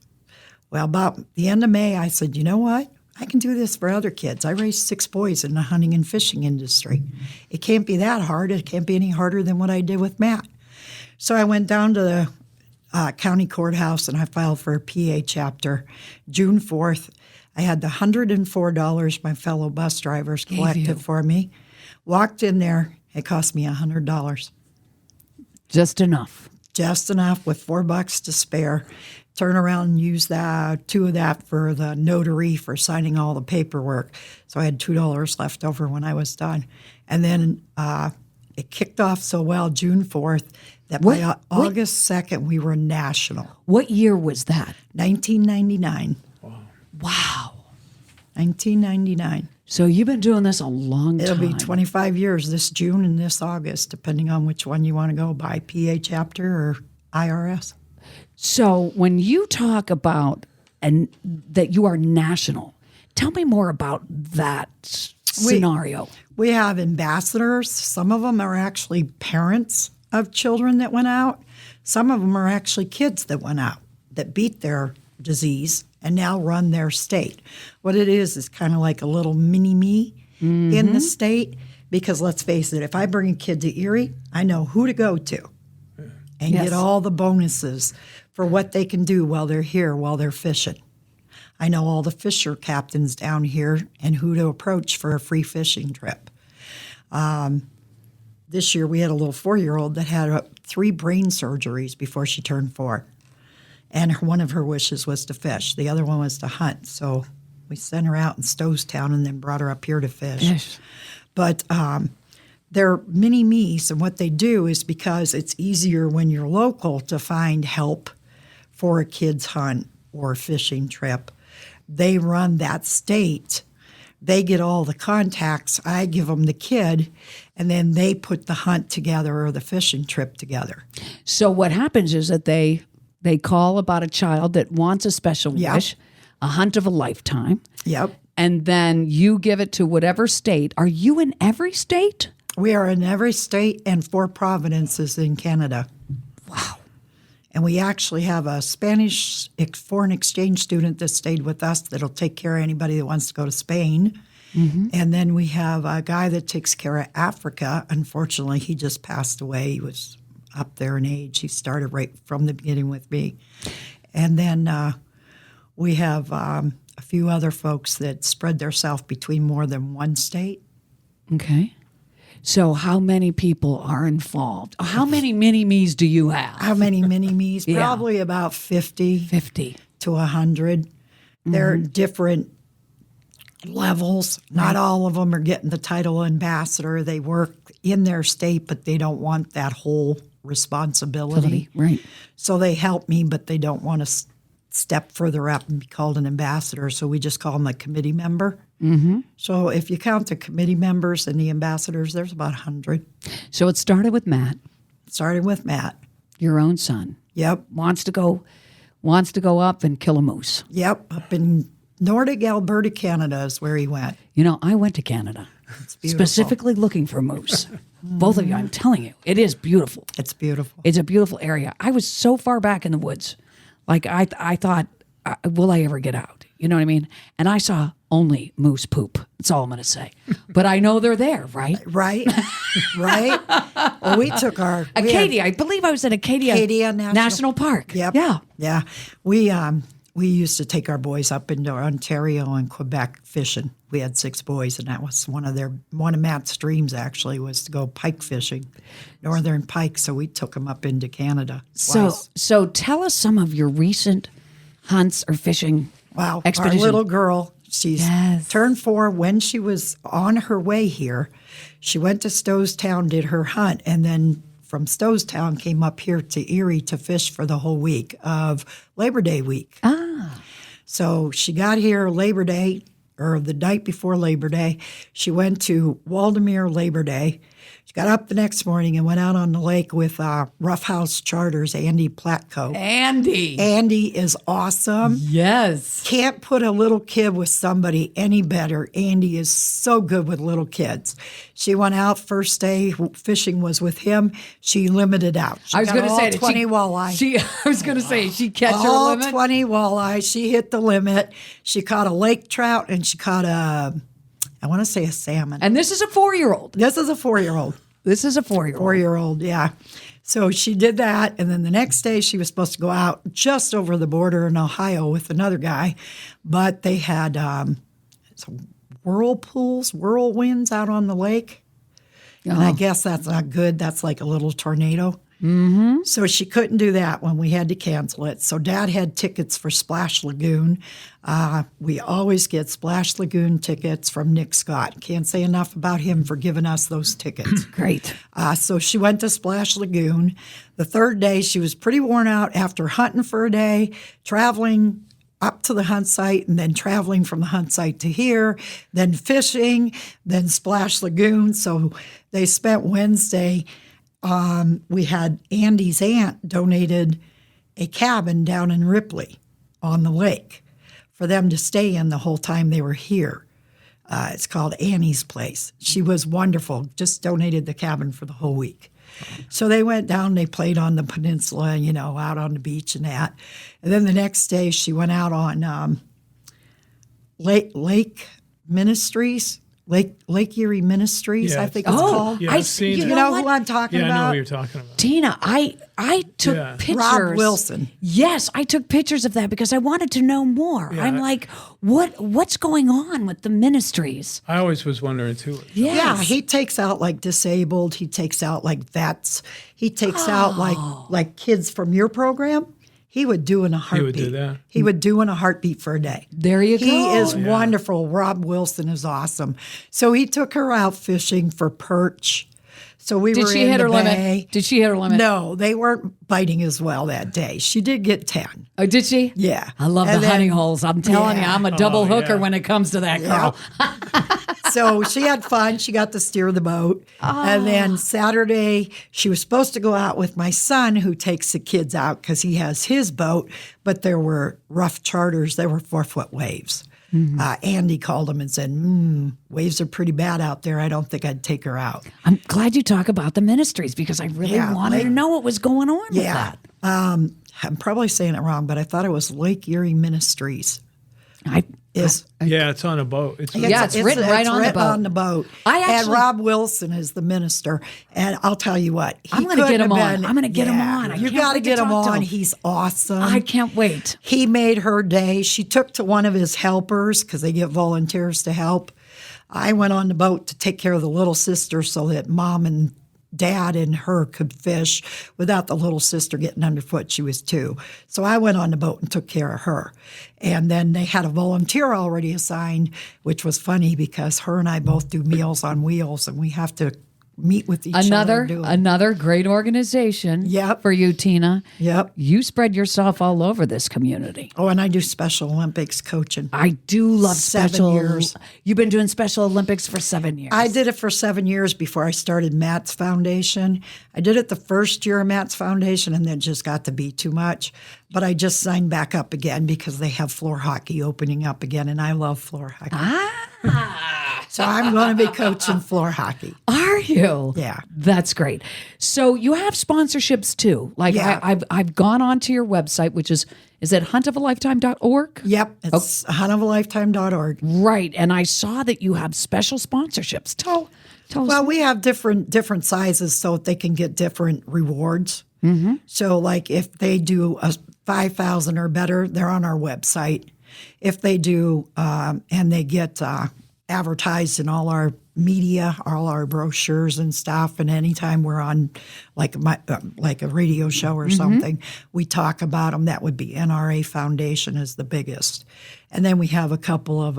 Well, about the end of May, I said, you know what? I can do this for other kids. I raised 6 boys in the hunting and fishing industry. It can't be that hard. It can't be any harder than what I did with Matt. So I went down to the county courthouse and I filed for a PA chapter. June 4th, I had the $104 my fellow bus drivers collected for me. Walked in there, it cost me $100.
Just enough.
Just enough with $4 to spare. Turn around and use that, 2 of that for the notary for signing all the paperwork. So I had $2 left over when I was done. And then it kicked off so well June 4th that by August 2nd, we were national.
What year was that?
1999.
Wow.
1999.
So you've been doing this a long time.
It'll be 25 years this June and this August, depending on which one you want to go by, PA chapter or IRS.
So when you talk about and that you are national, tell me more about that scenario.
We have ambassadors. Some of them are actually parents of children that went out. Some of them are actually kids that went out that beat their disease and now run their state. What it is kind of like a little mini-me in the state because let's face it, if I bring a kid to Erie, I know who to go to and get all the bonuses for what they can do while they're here, while they're fishing. I know all the fisher captains down here and who to approach for a free fishing trip. This year we had a little 4-year-old that had 3 brain surgeries before she turned 4. And one of her wishes was to fish. The other one was to hunt. So we sent her out in Stowestown and then brought her up here to fish.
Yes.
But they're mini-me's, and what they do is because it's easier when you're local to find help for a kid's hunt or fishing trip. They run that state. They get all the contacts. I give them the kid, and then they put the hunt together or the fishing trip together.
So what happens is that they call about a child that wants a special wish, a hunt of a lifetime.
Yep.
And then you give it to whatever state. Are you in every state?
We are in every state and 4 provinces in Canada.
Wow.
And we actually have a Spanish foreign exchange student that stayed with us that'll take care of anybody that wants to go to Spain. Mm-hmm. And then we have a guy that takes care of Africa. Unfortunately, he just passed away. He was up there in age. He started right from the beginning with me. And then we have a few other folks that spread themselves between more than one state.
Okay. So how many people are involved? How many mini-me's do you have?
How many mini-me's?
Yeah.
Probably about 50.
50.
To 100. They're different levels. Not all of them are getting the title ambassador. They work in their state, but they don't want that whole responsibility.
Right.
So they help me, but they don't want to step further up and be called an ambassador. So we just call them a committee member. Mm-hmm. So if you count the committee members and the ambassadors, there's about 100.
So it started with Matt.
Started with Matt.
Your own son.
Yep.
Wants to go up and kill a moose.
Yep. Up in Nordic, Alberta, Canada is where he went.
You know, I went to Canada specifically looking for moose. Both of you, I'm telling you, it is beautiful.
It's beautiful.
It's a beautiful area. I was so far back in the woods. Like I thought, will I ever get out? You know what I mean? And I saw only moose poop. That's all I'm going to say. But I know they're there, right?
Right. Right. Well, we took our...
Acadia. I believe I was at Acadia National Park.
Yep.
Yeah.
Yeah. We used to take our boys up into Ontario and Quebec fishing. We had 6 boys, and that was one of Matt's dreams, actually, was to go pike fishing, northern pike. So we took them up into Canada.
So tell us some of your recent hunts or fishing expedition.
Our little girl, she's turned 4 when she was on her way here. She went to Stowestown, did her hunt, and then from Stowestown came up here to Erie to fish for the whole week of Labor Day week. So she got here Labor Day, or the night before Labor Day. She went to Waldameer Labor Day. She got up the next morning and went out on the lake with Rough House Charters, Andy Platko.
Andy.
Andy is awesome.
Yes.
Can't put a little kid with somebody any better. Andy is so good with little kids. She went out first day, fishing was with him. She limited out. She
I was going to say,
20 walleye.
I was going to say, she catch her
All
limit.
20 walleye. She hit the limit. She caught a lake trout and she caught I want to say a salmon.
And this is a 4-year-old.
This is a 4-year-old.
This is a 4-year-old.
4-year-old, yeah. So she did that, and then the next day she was supposed to go out just over the border in Ohio with another guy, but they had whirlwinds out on the lake, and I guess that's not good. That's like a little tornado. Mm-hmm. So she couldn't do that when we had to cancel it. So Dad had tickets for Splash Lagoon. We always get Splash Lagoon tickets from Nick Scott. Can't say enough about him for giving us those tickets.
Great.
So she went to Splash Lagoon. The third day, she was pretty worn out after hunting for a day, traveling up to the hunt site, and then traveling from the hunt site to here, then fishing, then Splash Lagoon. So they spent Wednesday. We had Andy's aunt donated a cabin down in Ripley on the lake for them to stay in the whole time they were here. It's called Annie's Place. She was wonderful, just donated the cabin for the whole week. So they went down, they played on the peninsula, out on the beach and that. And then the next day she went out on Lake Ministries. Lake Erie Ministries,
Yeah,
I think it's called.
Yeah, I've seen
You
it.
know who I'm talking
Yeah,
about?
I know who you're talking about.
Tina, I took pictures.
Rob Wilson.
Yes, I took pictures of that because I wanted to know more.
Yeah.
I'm like, what's going on with the ministries?
I always was wondering too.
Yes.
Yeah, he takes out like disabled. He takes out like vets. He takes out like kids from your program. He would do in a heartbeat.
do that.
He would do in a heartbeat for a day.
There you
He
go.
is wonderful. Rob Wilson is awesome. So he took her out fishing for perch. So we
Did
were
she
in
hit
the
her
bay.
limit? Did she hit her limit?
No, they weren't biting as well that day. She did get 10.
Oh, did she?
Yeah.
I love
And
the
then-
honey holes. I'm telling you,
Yeah.
I'm a double hooker
yeah.
when it comes to that girl.
So she had fun. She got to steer the boat. And then Saturday, she was supposed to go out with my son, who takes the kids out because he has his boat, but there were rough charters. There were 4-foot waves. Andy called him and said, waves are pretty bad out there. I don't think I'd take her out.
I'm glad you talk about the ministries because I really
Yeah,
wanted to know what was going on with that.
I'm probably saying it wrong, but I thought it was Lake Erie Ministries.
Yeah, it's on a boat. It's
Yeah, it's written right on the boat.
on the boat. And Rob Wilson is the minister. And I'll tell you what,
I'm gonna
couldn't
get him
have
on.
been-
I'm gonna get him on. I
You
can't
got to
wait to
get him
talk to
on.
him.
He's awesome.
I can't wait.
He made her day. She took to one of his helpers because they get volunteers to help. I went on the boat to take care of the little sister so that Mom and Dad and her could fish without the little sister getting underfoot. She was 2. So I went on the boat and took care of her. And then they had a volunteer already assigned, which was funny because her and I both do Meals on Wheels, and we have to meet with each other. and do it.
Another great organization
Yep.
for you, Tina.
Yep.
You spread yourself all over this community.
Oh, and I do Special Olympics coaching.
I do love
7
special
years.
You've been doing Special Olympics for 7 years.
I did it for 7 years before I started Matt's Foundation. I did it the first year of Matt's Foundation, and then just got to be too much. But I just signed back up again because they have floor hockey opening up again, and I love floor hockey. So I'm going to be coaching floor hockey.
Are you?
Yeah.
That's great. So you have sponsorships too. Like
Yeah.
I've gone onto your website, which is it huntofalifetime.org?
Yep, it's huntofalifetime.org.
Right. And I saw that you have special sponsorships. Tell us.
Well, we have different sizes so they can get different rewards. Mm-hmm. So, like if they do a 5,000 or better, they're on our website. If they do, and they get advertised in all our media, all our brochures and stuff, and anytime we're on like a radio show or something, we talk about them. That would be NRA Foundation is the biggest. And then we have a couple of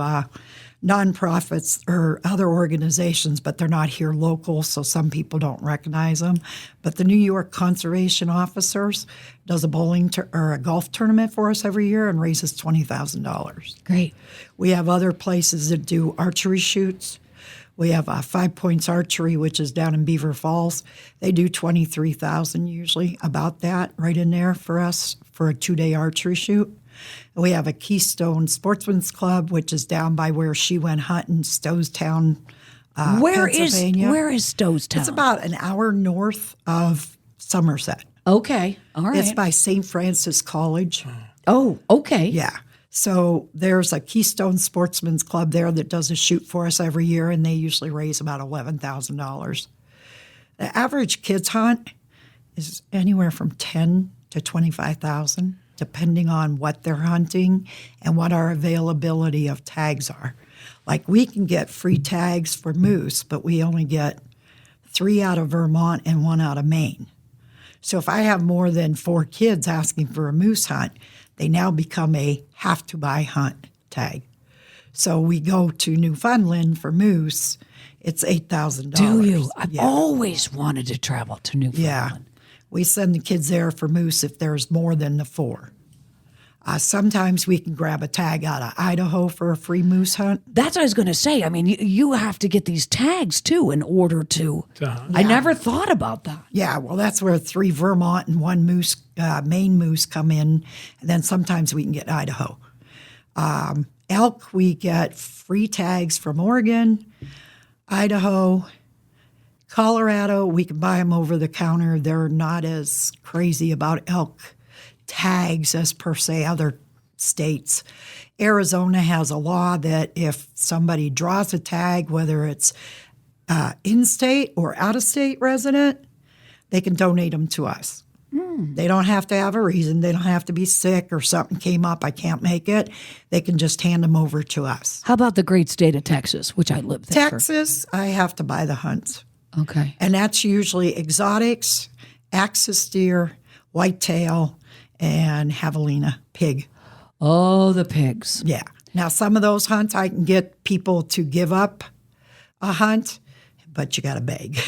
nonprofits or other organizations, but they're not here local, so some people don't recognize them. But the New York Conservation Officers does a bowling or a golf tournament for us every year and raises $20,000.
Great.
We have other places that do archery shoots. We have 5 Points Archery, which is down in Beaver Falls. They do 23,000 usually, about that, right in there for us for a 2-day archery shoot. And we have a Keystone Sportsman's Club, which is down by where she went hunting, Stowestown, Pennsylvania.
Where is Stowestown?
It's about an hour north of Somerset.
Okay, all right.
It's by St. Francis College.
Oh, okay.
Yeah. So there's a Keystone Sportsman's Club there that does a shoot for us every year, and they usually raise about $11,000. The average kids hunt is anywhere from $10,000 to $25,000, depending on what they're hunting and what our availability of tags are. Like we can get free tags for moose, but we only get 3 out of Vermont and 1 out of Maine. So if I have more than 4 kids asking for a moose hunt, they now become a have-to-buy hunt tag. So we go to Newfoundland for moose. It's $8,000.
Do you? I've always wanted to travel to Newfoundland.
Yeah. We send the kids there for moose if there's more than the 4. Sometimes we can grab a tag out of Idaho for a free moose hunt.
That's what I was going to say. I mean, you have to get these tags, too, in order to... I never thought about that.
Yeah, well, that's where 3 Vermont and 1 moose, Maine moose come in, and then sometimes we can get Idaho. Elk, we get free tags from Oregon, Idaho, Colorado. We can buy them over the counter. They're not as crazy about elk tags as per se other states. Arizona has a law that if somebody draws a tag, whether it's in-state or out-of-state resident, they can donate them to us. They don't have to have a reason. They don't have to be sick or something came up, I can't make it. They can just hand them over to us.
How about the great state of Texas, which I live there?
Texas, I have to buy the hunts.
Okay.
And that's usually exotics, axis deer, whitetail, and javelina, pig.
Oh, the pigs.
Yeah. Now, some of those hunts, I can get people to give up a hunt, but you got to beg.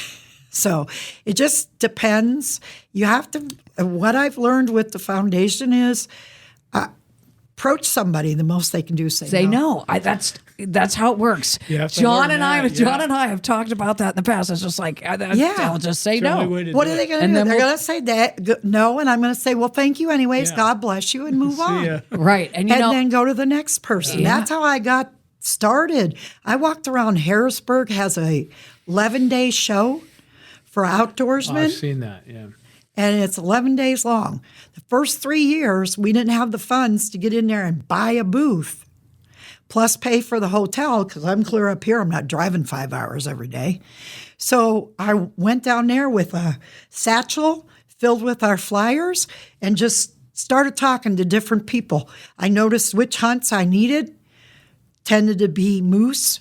So it just depends. You have to, what I've learned with the foundation is approach somebody. The most they can do is say no.
That's how it works. John and I have talked about that in the past. It's just like, I'll just say no.
What are they going to do? They're going to say no, and I'm going to say, well, thank you anyways. God bless you, and move on.
Right. And
then go to the next person.
Yeah.
That's how I got started. I walked around Harrisburg, has a 11-day show for outdoorsmen.
I've seen that, yeah.
And it's 11 days long. The first 3 years, we didn't have the funds to get in there and buy a booth, plus pay for the hotel, because I'm clear up here. I'm not driving 5 hours every day. So I went down there with a satchel filled with our flyers and just started talking to different people. I noticed which hunts I needed. Tended to be moose,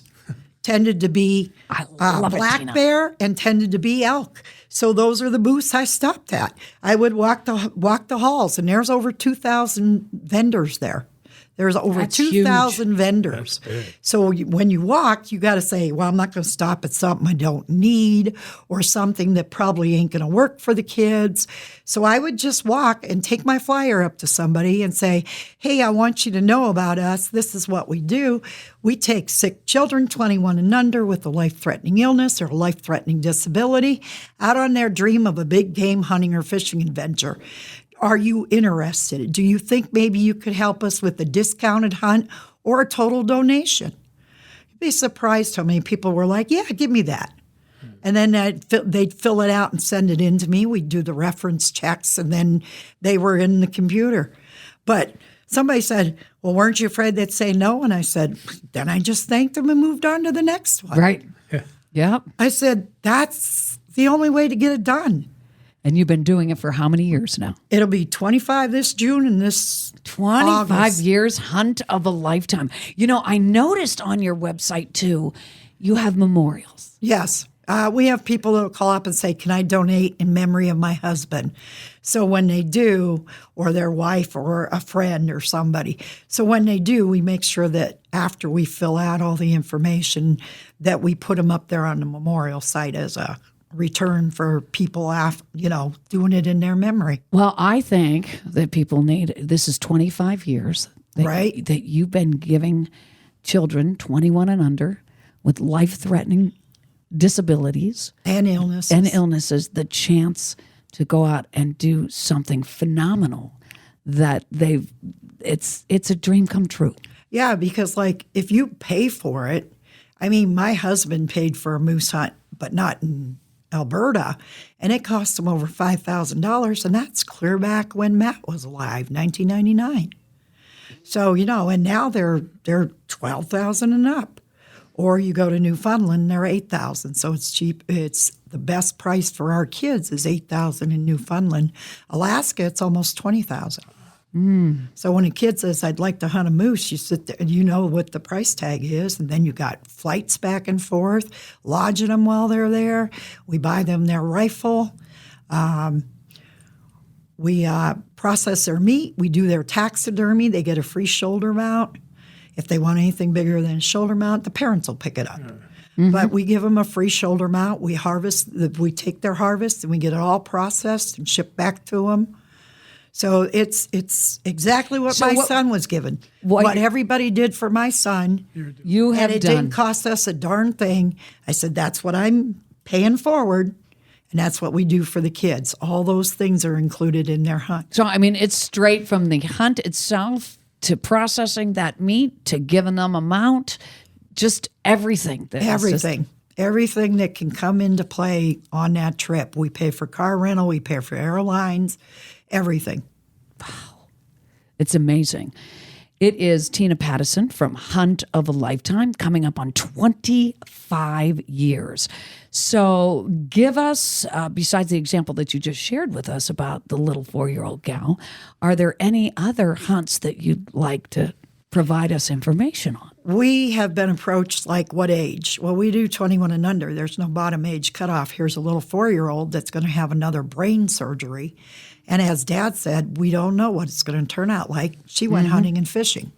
tended to be black bear, and tended to be elk. So those are the booths I stopped at. I would walk the halls, and there's over 2,000 vendors there. There's over 2,000 vendors. So when you walk, you got to say, well, I'm not going to stop at something I don't need or something that probably ain't going to work for the kids. So I would just walk and take my flyer up to somebody and say, hey, I want you to know about us. This is what we do. We take sick children, 21 and under, with a life-threatening illness or a life-threatening disability out on their dream of a big game hunting or fishing adventure. Are you interested? Do you think maybe you could help us with a discounted hunt or a total donation? You'd be surprised how many people were like, yeah, give me that. And then they'd fill it out and send it in to me. We'd do the reference checks, and then they were in the computer. But somebody said, well, weren't you afraid they'd say no? And I said, then I just thanked them and moved on to the next one.
Right. Yeah.
I said, that's the only way to get it done.
And you've been doing it for how many years now?
It'll be 25 this June and this
25
August.
years, hunt of a lifetime. You know, I noticed on your website, too, you have memorials.
Yes. We have people that will call up and say, can I donate in memory of my husband? So when they do, or their wife or a friend or somebody. So when they do, we make sure that after we fill out all the information that we put them up there on the memorial site as a return for people, doing it in their memory.
Well, I think that people need, this is 25 years that,
right,
that you've been giving children 21 and under with life-threatening disabilities
And illnesses.
the chance to go out and do something phenomenal that it's a dream come true.
Yeah, because like if you pay for it, I mean, my husband paid for a moose hunt, but not in Alberta, and it cost him over $5,000, and that's clear back when Matt was alive, 1999. So, and now they're $12,000 and up. Or you go to Newfoundland, they're $8,000. So it's cheap. It's the best price for our kids is $8,000 in Newfoundland. Alaska, it's almost $20,000. So when a kid says, I'd like to hunt a moose, you sit there and you know what the price tag is. And then you got flights back and forth, lodging them while they're there. We buy them their rifle. We process their meat. We do their taxidermy. They get a free shoulder mount. If they want anything bigger than a shoulder mount, the parents will pick it up. But we give them a free shoulder mount. We we take their harvest and we get it all processed and shipped back to them. So it's exactly what my son was given. What everybody did for my son.
You have
and it didn't cost us a darn thing. I said, that's what I'm paying forward. And that's what we do for the kids. All those things are included in their hunt.
So, I mean, it's straight from the hunt itself to processing that meat to giving them a mount, just everything.
Everything that can come into play on that trip. We pay for car rental, we pay for airlines, everything.
Wow. It's amazing. It is Tina Pattison from Hunt of a Lifetime, coming up on 25 years. So give us, besides the example that you just shared with us about the little 4-year-old gal, are there any other hunts that you'd like to provide us information on?
We have been approached like what age? Well, we do 21 and under. There's no bottom age cutoff. Here's a little 4-year-old that's going to have another brain surgery. And as Dad said, we don't know what it's going to turn out like. She went hunting and fishing.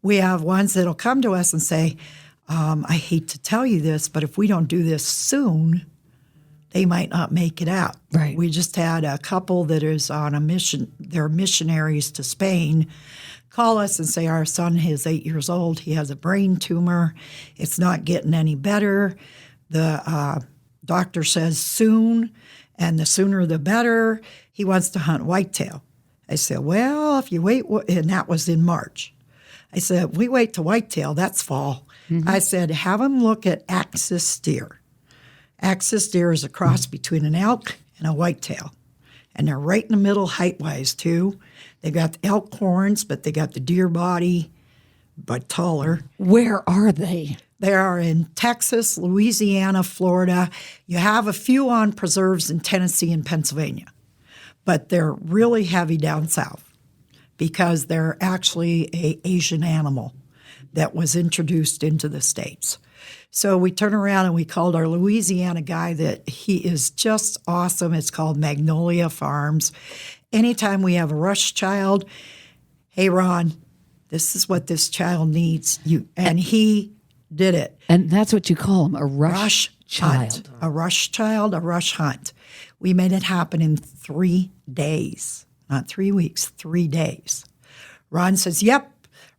We have ones that'll come to us and say, I hate to tell you this, but if we don't do this soon, they might not make it out.
Right.
We just had a couple that is on a mission. They're missionaries to Spain. Call us and say, our son is 8 years old. He has a brain tumor. It's not getting any better. The doctor says soon, and the sooner the better. He wants to hunt whitetail. I said, well, if you wait, and that was in March. I said, if we wait to whitetail, that's fall. I said, have him look at axis deer. Axis deer is a cross between an elk and a whitetail. And they're right in the middle height-wise, too. They got the elk horns, but they got the deer body, but taller.
Where are they?
They are in Texas, Louisiana, Florida. You have a few on preserves in Tennessee and Pennsylvania. But they're really heavy down south because they're actually an Asian animal that was introduced into the States. So we turn around and we called our Louisiana guy that he is just awesome. It's called Magnolia Farms. Anytime we have a rush child, hey, Ron, this is what this child needs. And he did it.
And that's what you call them, a rush child.
Hunt. A rush child, a rush hunt. We made it happen in 3 days, not 3 weeks, 3 days. Ron says, yep.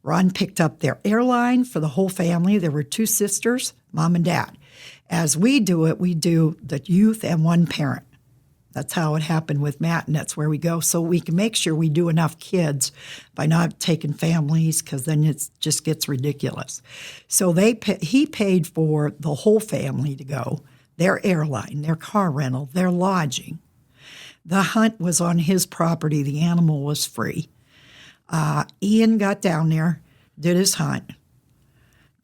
Ron picked up their airline for the whole family. There were 2 sisters, mom and dad. As we do it, we do the youth and 1 parent. That's how it happened with Matt, and that's where we go. So we can make sure we do enough kids by not taking families, because then it just gets ridiculous. So he paid for the whole family to go, their airline, their car rental, their lodging. The hunt was on his property. The animal was free. Ian got down there, did his hunt,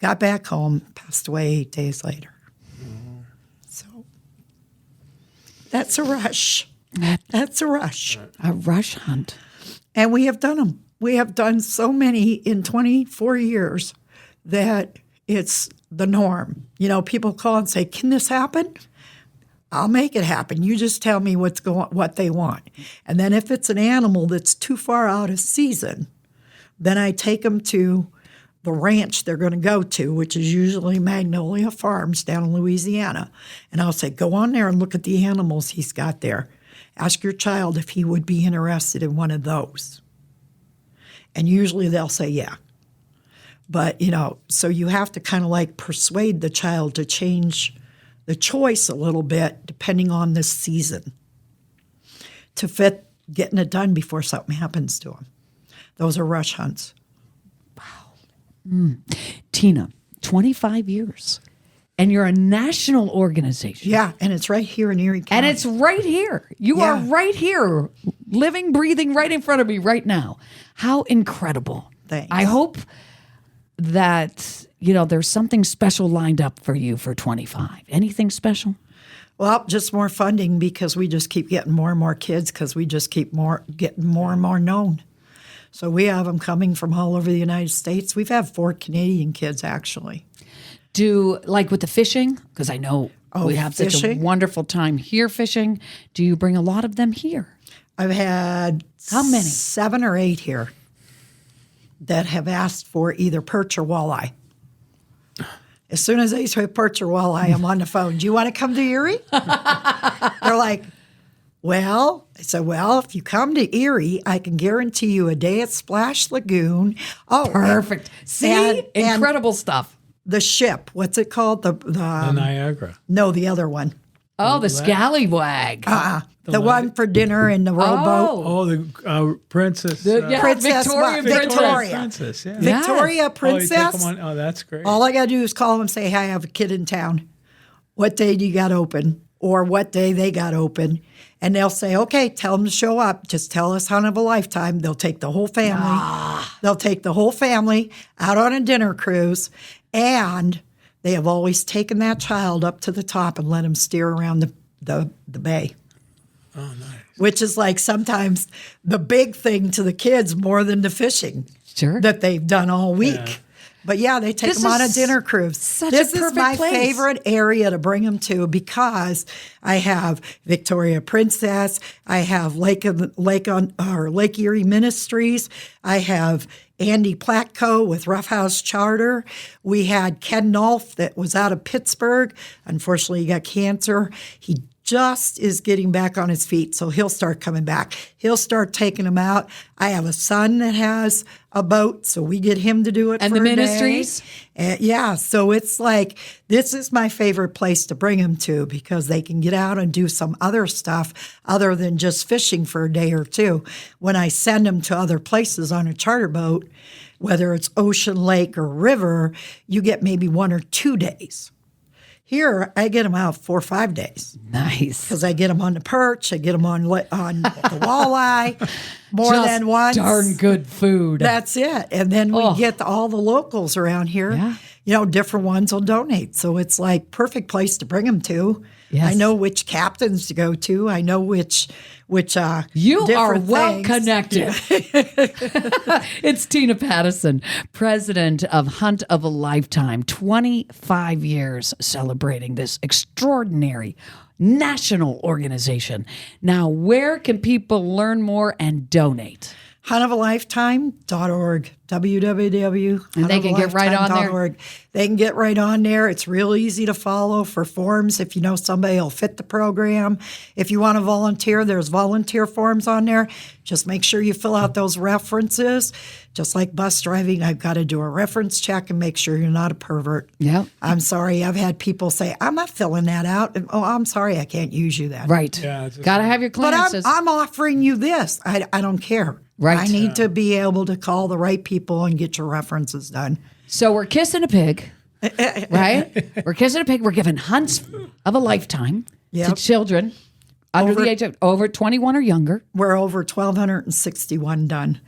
got back home, passed away 8 days later. So that's a rush. That's a rush.
A rush hunt.
And we have done them. We have done so many in 24 years that it's the norm. You know, people call and say, can this happen? I'll make it happen. You just tell me what they want. And then if it's an animal that's too far out of season, then I take them to the ranch they're going to go to, which is usually Magnolia Farms down in Louisiana. And I'll say, go on there and look at the animals he's got there. Ask your child if he would be interested in one of those. And usually they'll say, yeah. But, so you have to kind of like persuade the child to change the choice a little bit depending on the season to fit getting it done before something happens to them. Those are rush hunts.
Tina, 25 years. And you're a national organization.
Yeah, and it's right here in Erie County.
And it's right here. You are right here, living, breathing right in front of me right now. How incredible.
Thanks.
I hope that, there's something special lined up for you for 25. Anything special?
Well, just more funding because we just keep getting more and more kids because we just keep getting more and more known. So we have them coming from all over the United States. We've had 4 Canadian kids, actually.
Do, like with the fishing, because I know we have such a wonderful time here fishing. Do you bring a lot of them here?
I've had
how many?
7 or 8 here that have asked for either perch or walleye. As soon as they say perch or walleye, I'm on the phone. Do you want to come to Erie? They're like, well, I said, if you come to Erie, I can guarantee you a day at Splash Lagoon. Oh,
perfect. See? Incredible stuff.
The ship, what's it called? The
Niagara.
No, the other one.
Oh, the scallywag.
The one for dinner in the rowboat.
Oh, the Princess.
Princess Victoria.
Princess, yeah.
Victoria Princess.
Oh, that's great.
All I got to do is call them and say, hey, I have a kid in town. What day do you got open? Or what day they got open? And they'll say, okay, tell them to show up. Just tell us Hunt of a Lifetime. They'll take the whole family. They'll take the whole family out on a dinner cruise. And they have always taken that child up to the top and let him steer around the bay.
Oh, nice.
Which is like sometimes the big thing to the kids more than the fishing that they've done all week. Yeah. But yeah, they take them on a dinner cruise. This is my favorite area to bring them to because I have Victoria Princess, I have Lake Erie Ministries, I have Andy Platko with Rough House Charter. We had Ken Nolf that was out of Pittsburgh. Unfortunately, he got cancer. He just is getting back on his feet, so he'll start coming back. He'll start taking them out. I have a son that has a boat, so we get him to do it
and
for
the
a
ministries.
Day. Yeah, so it's like this is my favorite place to bring them to because they can get out and do some other stuff other than just fishing for a day or two. When I send them to other places on a charter boat, whether it's ocean, lake, or river, you get maybe 1 or 2 days. Here, I get them out 4 or 5 days.
Nice.
Because I get them on the perch, I get them on the walleye more than once.
Darn good food.
That's it. And then we get all the locals around here. Yeah. Different ones will donate. So it's like perfect place to bring them to. Yes. I know which captains to go to. I know which
you are well
things.
Connected. It's Tina Pattison, president of Hunt of a Lifetime. 25 years celebrating this extraordinary national organization. Now, where can people learn more and donate?
huntofalifetime.org, www.
And they can get right on there?
They can get right on there. It's real easy to follow for forms if you know somebody will fit the program. If you want to volunteer, there's volunteer forms on there. Just make sure you fill out those references. Just like bus driving, I've got to do a reference check and make sure you're not a pervert.
Yeah.
I'm sorry. I've had people say, I'm not filling that out. And, I'm sorry, I can't use you then.
Right. Yeah, got to have your clearances.
But I'm offering you this. I don't care.
Right.
I need to be able to call the right people and get your references done.
So we're kissing a pig, right? We're kissing a pig. We're giving hunts of a lifetime to children under the age of over 21 or younger.
We're over 1,261 done.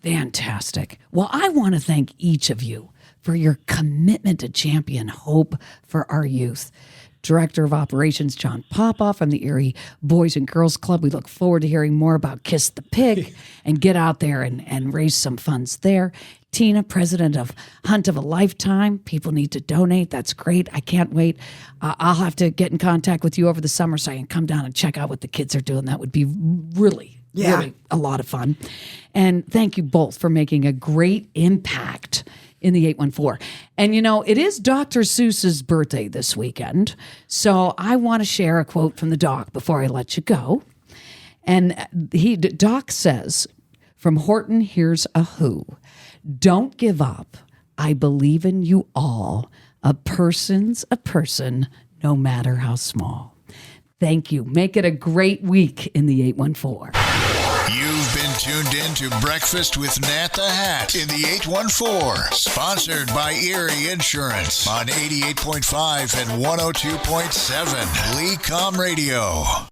Fantastic. Well, I want to thank each of you for your commitment to champion hope for our youth. Director of Operations John Popoff from the Erie Boys and Girls Club. We look forward to hearing more about Kiss the Pig and get out there and raise some funds there. Tina, president of Hunt of a Lifetime. People need to donate. That's great. I can't wait. I'll have to get in contact with you over the summer so I can come down and check out what the kids are doing. That would be really a lot of fun. And thank you both for making a great impact in the 814. And it is Dr. Seuss's birthday this weekend. So I want to share a quote from the doc before I let you go. And Doc says, from Horton, here's a who. Don't give up. I believe in you all. A person's a person, no matter how small. Thank you. Make it a great week in the 814.
You've been tuned in to Breakfast with Nat the Hat in the 814, sponsored by Erie Insurance on 88.5 and 102.7 LECOM Radio.